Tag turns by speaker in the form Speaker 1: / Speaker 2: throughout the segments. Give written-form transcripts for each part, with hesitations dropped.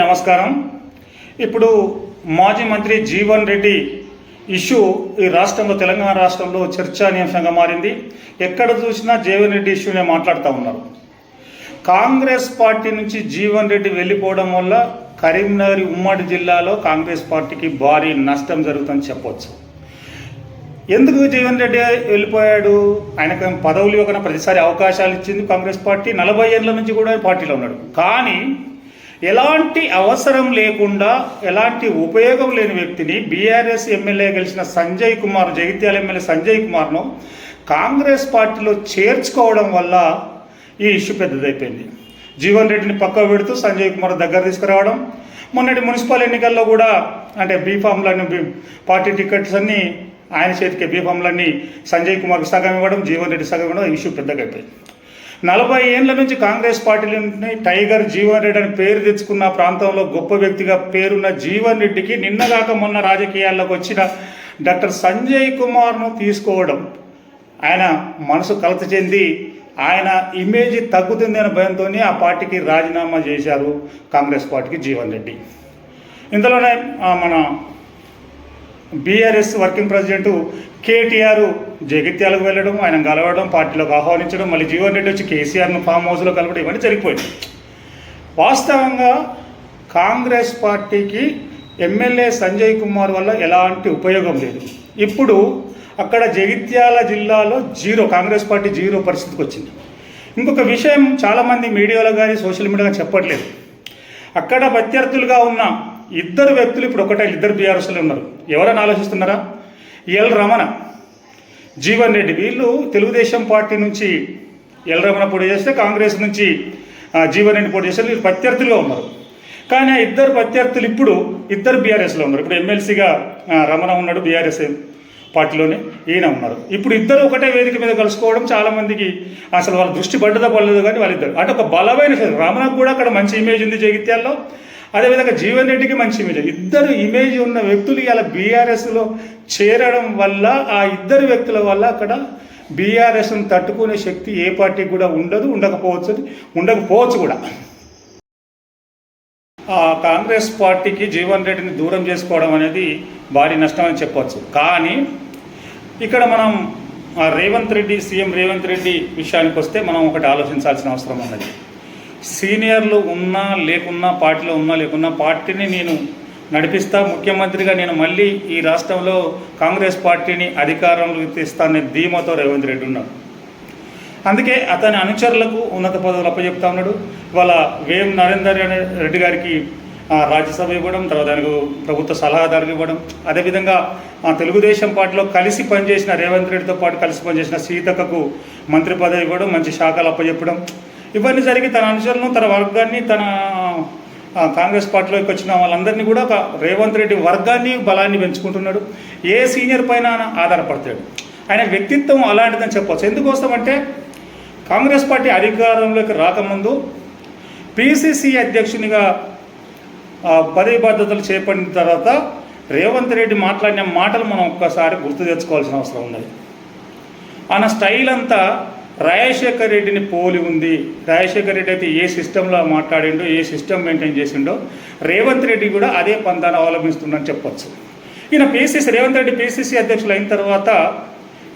Speaker 1: నమస్కారం. ఇప్పుడు మాజీ మంత్రి జీవన్ రెడ్డి ఇష్యూ ఈ రాష్ట్రంలో, తెలంగాణ రాష్ట్రంలో చర్చానీయాంశంగా మారింది. ఎక్కడ చూసినా జీవన్ రెడ్డి ఇష్యూనే మాట్లాడుతూ ఉన్నారు. కాంగ్రెస్ పార్టీ నుంచి జీవన్ రెడ్డి వెళ్ళిపోవడం వల్ల కరీంనగర్ ఉమ్మడి జిల్లాలో కాంగ్రెస్ పార్టీకి భారీ నష్టం జరుగుతుందని చెప్పవచ్చు. ఎందుకు జీవన్ రెడ్డి వెళ్ళిపోయాడు? ఆయనకు పదవులు ఇవ్వకుండా ప్రతిసారి అవకాశాలు ఇచ్చింది కాంగ్రెస్ పార్టీ. 40 ఏళ్ళ నుంచి కూడా పార్టీలో ఉన్నాడు. కానీ ఎలాంటి అవసరం లేకుండా, ఎలాంటి ఉపయోగం లేని వ్యక్తిని బీఆర్ఎస్ ఎమ్మెల్యే గెలిచిన సంజయ్ కుమార్, జగిత్యాల ఎమ్మెల్యే సంజయ్ కుమార్ను కాంగ్రెస్ పార్టీలో చేర్చుకోవడం వల్ల ఈ ఇష్యూ పెద్దదైపోయింది. జీవన్ రెడ్డిని పక్కకు పెడుతూ సంజయ్ కుమార్ దగ్గర తీసుకురావడం, మొన్నటి మున్సిపల్ ఎన్నికల్లో కూడా అంటే బీఫామ్లన్నీ, పార్టీ టికెట్స్ అన్నీ ఆయన చేతికి, బీఫామ్లన్నీ సంజయ్ కుమార్కి సగం ఇవ్వడం, జీవన్ రెడ్డి సగం ఇవ్వడం, ఇష్యూ పెద్దగా అయిపోయింది. 40 ఏళ్ళ నుంచి కాంగ్రెస్ పార్టీలోని టైగర్ జీవన్ రెడ్డి అని పేరు తెచ్చుకున్న ప్రాంతంలో గొప్ప వ్యక్తిగా పేరున్న జీవన్ రెడ్డికి నిన్నగాక మొన్న రాజకీయాల్లోకి వచ్చిన డాక్టర్ సంజయ్ కుమార్ను తీసుకోవడం, ఆయన మనసు కలత చెంది ఆయన ఇమేజ్ తగ్గుతుంది అనే భయంతోనే ఆ పార్టీకి రాజీనామా చేశారు కాంగ్రెస్ పార్టీకి జీవన్ రెడ్డి. ఇందులోనే మన బీఆర్ఎస్ వర్కింగ్ ప్రెసిడెంట్ కేటీఆర్ జగిత్యాలకు వెళ్ళడం, ఆయన కలవడం, పార్టీలోకి ఆహ్వానించడం, మళ్ళీ జీవన్ రెడ్డి వచ్చి కేసీఆర్ను ఫామ్ హౌస్లో కలవడం, ఇవన్నీ జరిగిపోయింది. వాస్తవంగా కాంగ్రెస్ పార్టీకి ఎమ్మెల్యే సంజయ్ కుమార్ వల్ల ఎలాంటి ఉపయోగం లేదు. ఇప్పుడు అక్కడ జగిత్యాల జిల్లాలో కాంగ్రెస్ పార్టీ జీరో పరిస్థితికి వచ్చింది. ఇంకొక విషయం చాలామంది మీడియాలో కానీ సోషల్ మీడియాలో చెప్పట్లేదు. అక్కడ ప్రత్యర్థులుగా ఉన్న ఇద్దరు వ్యక్తులు ఇప్పుడు ఇద్దరు బీఆర్ఎస్లో ఉన్నారు. ఎవరైనా ఆలోచిస్తున్నారా? ఎల్ రమణ, జీవన్ రెడ్డి. వీళ్ళు తెలుగుదేశం పార్టీ నుంచి ఎల్ రమణ పోటీ చేస్తే, కాంగ్రెస్ నుంచి జీవన్ రెడ్డి పోటీ చేస్తే వీళ్ళు ప్రత్యర్థులుగా ఉన్నారు. కానీ ఆ ఇద్దరు ప్రత్యర్థులు ఇప్పుడు ఇద్దరు బీఆర్ఎస్లో ఉన్నారు. ఇప్పుడు ఎమ్మెల్సీగా రమణ ఉన్నాడు బీఆర్ఎస్ పార్టీలోనే, ఈయన ఉన్నారు. ఇప్పుడు ఇద్దరు ఒకటే వేదిక మీద కలుసుకోవడం చాలామందికి అసలు వాళ్ళ దృష్టి పడలేదు. కానీ వాళ్ళిద్దరు అంటే ఒక బలమైన, రమణకు కూడా అక్కడ మంచి ఇమేజ్ ఉంది జగిత్యాల్లో, అదేవిధంగా జీవన్ రెడ్డికి మంచి ఇమేజ్. ఇద్దరు ఇమేజ్ ఉన్న వ్యక్తులు ఇలా బీఆర్ఎస్లో చేరడం వల్ల, ఆ ఇద్దరు వ్యక్తుల వల్ల అక్కడ బీఆర్ఎస్ను తట్టుకునే శక్తి ఏ పార్టీకి కూడా ఉండకపోవచ్చు కూడా. ఆ కాంగ్రెస్ పార్టీకి జీవన్ రెడ్డిని దూరం చేసుకోవడం అనేది భారీ నష్టం అని చెప్పవచ్చు. కానీ ఇక్కడ మనం సీఎం రేవంత్ రెడ్డి విషయానికి వస్తే మనం ఒకటి ఆలోచించాల్సిన అవసరం ఉన్నది. సీనియర్లు ఉన్నా లేకున్నా, పార్టీలో ఉన్నా లేకున్నా, పార్టీని నేను నడిపిస్తా, ముఖ్యమంత్రిగా నేను మళ్ళీ ఈ రాష్ట్రంలో కాంగ్రెస్ పార్టీని అధికారంలో తెస్తాననే ధీమాతో రేవంత్ రెడ్డి ఉన్నాడు. అందుకే అతని అనుచరులకు ఉన్నత పదవులు అప్పచెప్తా ఉన్నాడు. ఇవాళ వేం నరేందర్ రెడ్డి గారికి రాజ్యసభ ఇవ్వడం, తర్వాత ఆయనకు ప్రభుత్వ సలహాదారులు ఇవ్వడం, అదేవిధంగా తెలుగుదేశం పార్టీలో కలిసి పనిచేసిన రేవంత్ రెడ్డితో పాటు కలిసి పనిచేసిన సీతక్కకు మంత్రి పదవి ఇవ్వడం, మంచి శాఖలు అప్పచెప్పడం, ఇవన్నీ జరిగి తన అనుచరులను, తన వర్గాన్ని, తన కాంగ్రెస్ పార్టీలోకి వచ్చిన వాళ్ళందరినీ కూడా రేవంత్ రెడ్డి వర్గాన్ని, బలాన్ని పెంచుకుంటున్నాడు. ఏ సీనియర్ పైన ఆధారపడతాడు. ఆయన వ్యక్తిత్వం అలాంటిదని చెప్పవచ్చు. ఎందుకోసం అంటే కాంగ్రెస్ పార్టీ అధికారంలోకి రాకముందు పిసిసి అధ్యక్షునిగా పదవి బాధ్యతలు చేపట్టిన తర్వాత రేవంత్ రెడ్డి మాట్లాడిన మాటలు మనం ఒక్కసారి గుర్తు తెచ్చుకోవాల్సిన అవసరం ఉన్నది. ఆయన స్టైల్ అంతా రాజశేఖర్ రెడ్డిని పోలి ఉంది. రాజశేఖర్ రెడ్డి అయితే ఏ సిస్టంలో మాట్లాడిండో, ఏ సిస్టమ్ మెయింటైన్ చేసిండో, రేవంత్ రెడ్డి కూడా అదే పంతాన్ని అవలంబిస్తుందని చెప్పచ్చు. ఈయన రేవంత్ రెడ్డి పిసిసి అధ్యక్షులు అయిన తర్వాత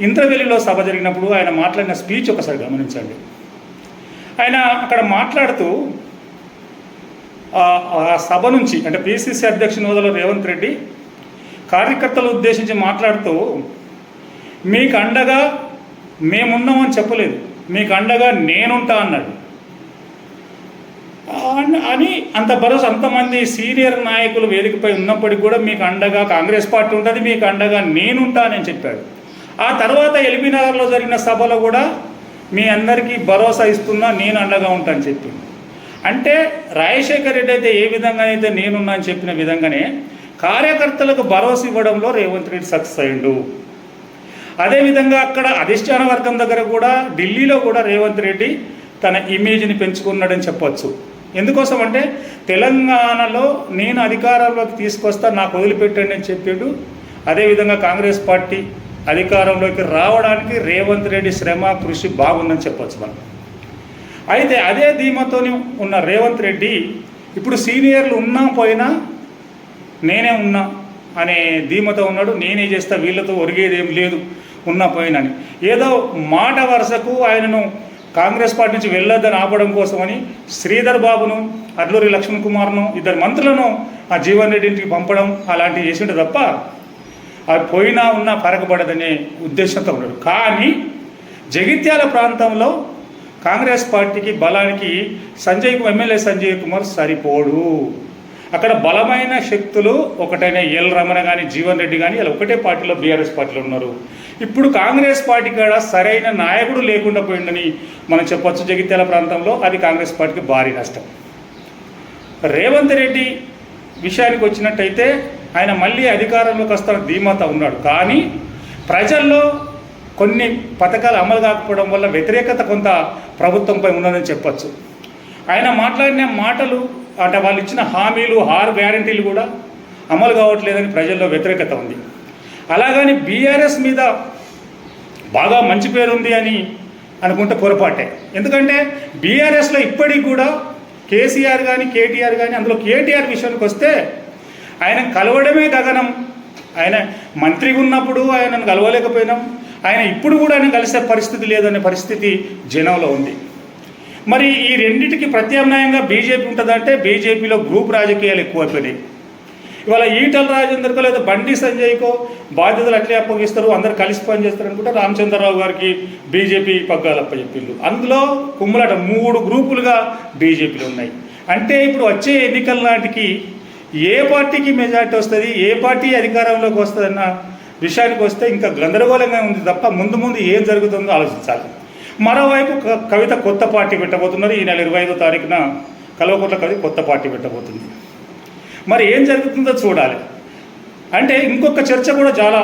Speaker 1: ఇంద్రవెల్లిలో సభ జరిగినప్పుడు ఆయన మాట్లాడిన స్పీచ్ ఒకసారి గమనించండి. ఆయన అక్కడ మాట్లాడుతూ ఆ సభ నుంచి, అంటే పిసిసి అధ్యక్షుని హోదాలో రేవంత్ రెడ్డి కార్యకర్తలు ఉద్దేశించి మాట్లాడుతూ, మీకు అండగా మేమున్నామని చెప్పలేదు, మీకు అండగా నేనుంటా అన్నాడు. అని అంత భరోసా, అంతమంది సీనియర్ నాయకులు వేదికపై ఉన్నప్పటికీ కూడా మీకు అండగా కాంగ్రెస్ పార్టీ ఉంటుంది, మీకు అండగా నేనుంటా అని చెప్పాడు. ఆ తర్వాత ఎల్బీ నగర్లో జరిగిన సభలో కూడా మీ అందరికీ భరోసా ఇస్తున్నా, నేను అండగా ఉంటా అని చెప్పింది. అంటే రాజశేఖర్ రెడ్డి అయితే ఏ విధంగా అయితే నేనున్నా అని చెప్పిన విధంగానే కార్యకర్తలకు భరోసా ఇవ్వడంలో రేవంత్ రెడ్డి సక్సెస్ అయ్యిండు. అదేవిధంగా అక్కడ అధిష్టాన వర్గం దగ్గర కూడా, ఢిల్లీలో కూడా రేవంత్ రెడ్డి తన ఇమేజ్ని పెంచుకున్నాడని చెప్పచ్చు. ఎందుకోసం అంటే తెలంగాణలో నేను అధికారంలోకి తీసుకొస్తా, నాకు వదిలిపెట్టండి అని చెప్పాడు. అదేవిధంగా కాంగ్రెస్ పార్టీ అధికారంలోకి రావడానికి రేవంత్ రెడ్డి శ్రమ, కృషి బాగుందని చెప్పచ్చు మనం. అయితే అదే ధీమాతో ఉన్న రేవంత్ రెడ్డి ఇప్పుడు సీనియర్లు ఉన్నా పోయినా నేనే ఉన్నా అనే ధీమతో ఉన్నాడు. నేనే చేస్తా, వీళ్ళతో ఒరిగేది ఏం లేదు ఉన్నా పోయినని. ఏదో మాట వరుసకు ఆయనను కాంగ్రెస్ పార్టీ నుంచి వెళ్ళొద్దని ఆపడం కోసమని శ్రీధర్ బాబును, అడ్లూరి లక్ష్మణ్ కుమార్ను, ఇద్దరు మంత్రులను ఆ జీవన్ రెడ్డి ఇంటికి పంపడం అలాంటివి చేసిండు తప్ప అది పోయినా ఉన్నా పరగబడదనే ఉద్దేశంతో ఉన్నాడు. కానీ జగిత్యాల ప్రాంతంలో కాంగ్రెస్ పార్టీకి బలానికి ఎమ్మెల్యే సంజయ్ కుమార్ సరిపోడు. అక్కడ బలమైన శక్తులు ఒకటైన ఎల్ రమణ కానీ జీవన్ రెడ్డి కానీ ఇలా ఒకటే పార్టీలో బీఆర్ఎస్ పార్టీలో ఉన్నారు. ఇప్పుడు కాంగ్రెస్ పార్టీ కాడ సరైన నాయకుడు లేకుండా పోయిందని మనం చెప్పొచ్చు. జగిత్యాల ప్రాంతంలో అది కాంగ్రెస్ పార్టీకి భారీ నష్టం. రేవంత్ రెడ్డి విషయానికి వచ్చినట్టయితే ఆయన మళ్ళీ అధికారంలోకి వస్తున్న ధీమాత ఉన్నాడు. కానీ ప్రజల్లో కొన్ని పథకాలు అమలు కాకపోవడం వల్ల వ్యతిరేకత కొంత ప్రభుత్వంపై ఉన్నదని చెప్పచ్చు. ఆయన మాట్లాడిన మాటలు అంటే వాళ్ళు ఇచ్చిన హామీలు 6 గ్యారంటీలు కూడా అమలు కావట్లేదని ప్రజల్లో వ్యతిరేకత ఉంది. అలాగని బీఆర్ఎస్ మీద బాగా మంచి పేరు ఉంది అని అనుకుంటే పొరపాటే. ఎందుకంటే బీఆర్ఎస్లో ఇప్పటికి కూడా కేసీఆర్ కానీ కేటీఆర్ కానీ, అందులో కేటీఆర్ విషయానికి వస్తే ఆయన కలవడమే గగనం. ఆయన మంత్రిగా ఉన్నప్పుడు ఆయనను కలవలేకపోయినాం, ఆయన ఇప్పుడు కూడా ఆయన కలిసే పరిస్థితి లేదనే పరిస్థితి జనంలో ఉంది. మరి ఈ రెండింటికి ప్రత్యామ్నాయంగా బీజేపీ ఉంటుందంటే బీజేపీలో గ్రూప్ రాజకీయాలు ఎక్కువైపోయినాయి. ఇవాళ ఈటల రాజేందర్కో లేదా బండి సంజయ్కో బాధ్యతలు అట్లే అప్పగిస్తారు, అందరు కలిసి పనిచేస్తారు అనుకుంటే రామచంద్రరావు గారికి బీజేపీ పగ్గాలు అప్పచెప్పిళ్ళు. అందులో కుమ్ములాట 3 గ్రూపులుగా బీజేపీలు ఉన్నాయి. అంటే ఇప్పుడు వచ్చే ఎన్నికల నాటికి ఏ పార్టీకి మెజార్టీ వస్తుంది, ఏ పార్టీ అధికారంలోకి వస్తుందన్న విషయానికి వస్తే ఇంకా గందరగోళంగా ఉంది తప్ప ముందు ముందు ఏం జరుగుతుందో ఆలోచించాలి. మరోవైపు కవిత కొత్త పార్టీ పెట్టబోతున్నారు. ఈ నెల 25వ తారీఖున కల్వకుంట్ల కవిత కొత్త పార్టీ పెట్టబోతుంది. మరి ఏం జరుగుతుందో చూడాలి. అంటే ఇంకొక చర్చ కూడా చాలా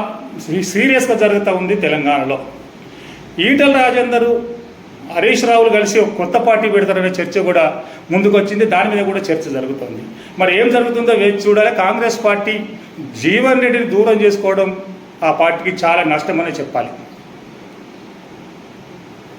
Speaker 1: సీరియస్గా జరుగుతూ ఉంది తెలంగాణలో. ఈటల రాజేందరు, హరీష్ రావులు కలిసి ఒక కొత్త పార్టీ పెడతారనే చర్చ కూడా ముందుకు వచ్చింది. దాని మీద కూడా చర్చ జరుగుతుంది. మరి ఏం జరుగుతుందో వేచి చూడాలి. కాంగ్రెస్ పార్టీ జీవన్ రెడ్డిని దూరం చేసుకోవడం ఆ పార్టీకి చాలా నష్టమనే చెప్పాలి.